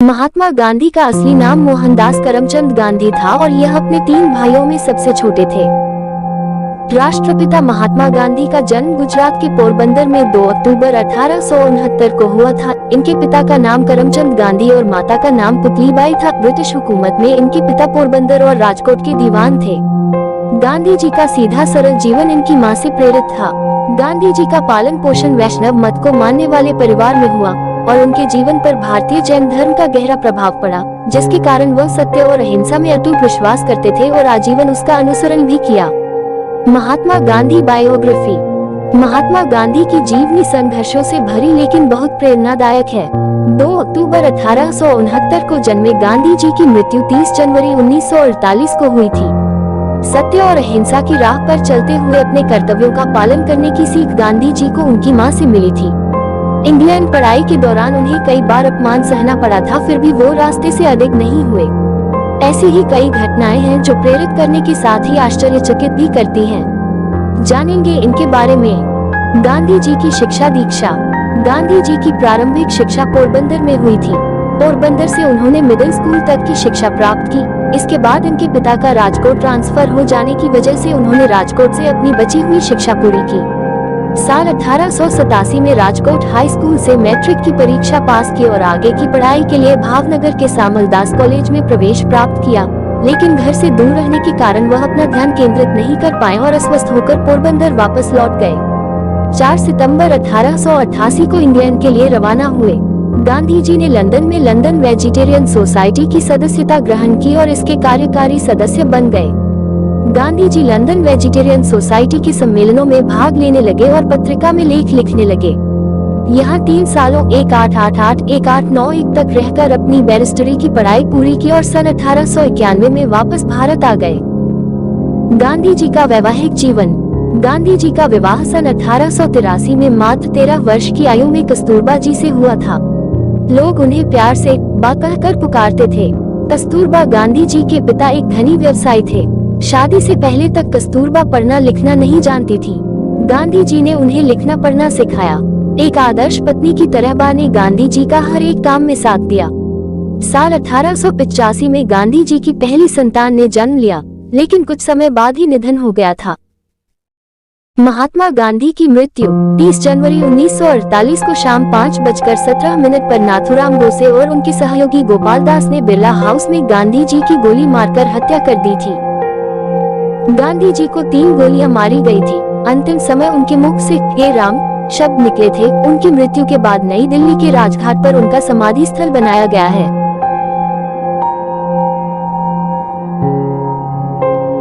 महात्मा गांधी का असली नाम मोहनदास करमचंद गांधी था और यह अपने 3 भाइयों में सबसे छोटे थे। राष्ट्रपिता महात्मा गांधी का जन्म गुजरात के पोरबंदर में 2 अक्टूबर 1869 को हुआ था। इनके पिता का नाम करमचंद गांधी और माता का नाम पुतलीबाई था। ब्रिटिश हुकूमत में इनके पिता पोरबंदर और राजकोट के दीवान थे। गांधी जी का सीधा सरल जीवन इनकी मां से प्रेरित था। गांधी जी का पालन पोषण वैष्णव मत को मानने वाले परिवार में हुआ और उनके जीवन पर भारतीय जैन धर्म का गहरा प्रभाव पड़ा, जिसके कारण वह सत्य और अहिंसा में अटूट विश्वास करते थे और आजीवन उसका अनुसरण भी किया। महात्मा गांधी बायोग्राफी। महात्मा गांधी की जीवनी संघर्षों से भरी लेकिन बहुत प्रेरणादायक है। 2 अक्टूबर 1869 को जन्मे गांधी जी की मृत्यु 30 जनवरी 1948 को हुई थी। सत्य और अहिंसा की राह पर चलते हुए अपने कर्तव्यों का पालन करने की सीख गांधी जी को उनकी मां से मिली थी। इंग्लैंड पढ़ाई के दौरान उन्हें कई बार अपमान सहना पड़ा था, फिर भी वो रास्ते से अडिग नहीं हुए। ऐसी ही कई घटनाएं हैं जो प्रेरित करने के साथ ही आश्चर्यचकित भी करती हैं। जानेंगे इनके बारे में। गांधी जी की शिक्षा दीक्षा। गांधी जी की प्रारंभिक शिक्षा पोरबंदर में हुई थी। पोरबंदर से उन्होंने मिडिल स्कूल तक की शिक्षा प्राप्त की। इसके बाद इनके पिता का राजकोट ट्रांसफर हो जाने की वजह से उन्होंने राजकोट से अपनी बची हुई शिक्षा पूरी की। साल 1887 में राजकोट हाई स्कूल से मैट्रिक की परीक्षा पास की और आगे की पढ़ाई के लिए भावनगर के सामलदास कॉलेज में प्रवेश प्राप्त किया, लेकिन घर से दूर रहने के कारण वह अपना ध्यान केंद्रित नहीं कर पाए और अस्वस्थ होकर पोरबंदर वापस लौट गए। 4 सितंबर 1888 को इंग्लैंड के लिए रवाना हुए। गांधी जी ने लंदन में लंदन वेजिटेरियन सोसाइटी की सदस्यता ग्रहण की और इसके कार्यकारी सदस्य बन गए। Gandhi ji London vegetarian society के सम्मेलनों में भाग लेने लगे और पत्रिका में लेख लिखने लगे। यहाँ 3 सालों 1888-1891 तक रहकर अपनी बैरिस्टरी की पढ़ाई पूरी की और सन 1891 में वापस भारत आ गए। गांधी जी का वैवाहिक जीवन। गांधी जी का विवाह सन 1883 में मात्र 13 वर्ष की आयु में कस्तूरबा जी से हुआ था। लोग उन्हें प्यार से बा कहकर पुकारते थे। कस्तूरबा गांधी जी के पिता एक धनी व्यवसायी थे। शादी से पहले तक कस्तूरबा पढ़ना लिखना नहीं जानती थी। गांधी जी ने उन्हें लिखना पढ़ना सिखाया। एक आदर्श पत्नी की तरह बा ने गांधी जी का हर एक काम में साथ दिया। साल 1885 में गांधी जी की पहली संतान ने जन्म लिया, लेकिन कुछ समय बाद ही निधन हो गया था। महात्मा गांधी की मृत्यु 30 जनवरी 1948 को शाम 5:17 पर नाथूराम गोसे और उनके सहयोगी गोपाल दास ने बिरला हाउस में गांधी जी की गोली मारकर हत्या कर दी थी। गांधी जी को 3 गोलियां मारी गई थी। अंतिम समय उनके मुख से हे राम शब्द निकले थे। उनकी मृत्यु के बाद नई दिल्ली के राजघाट पर उनका समाधि स्थल बनाया गया है।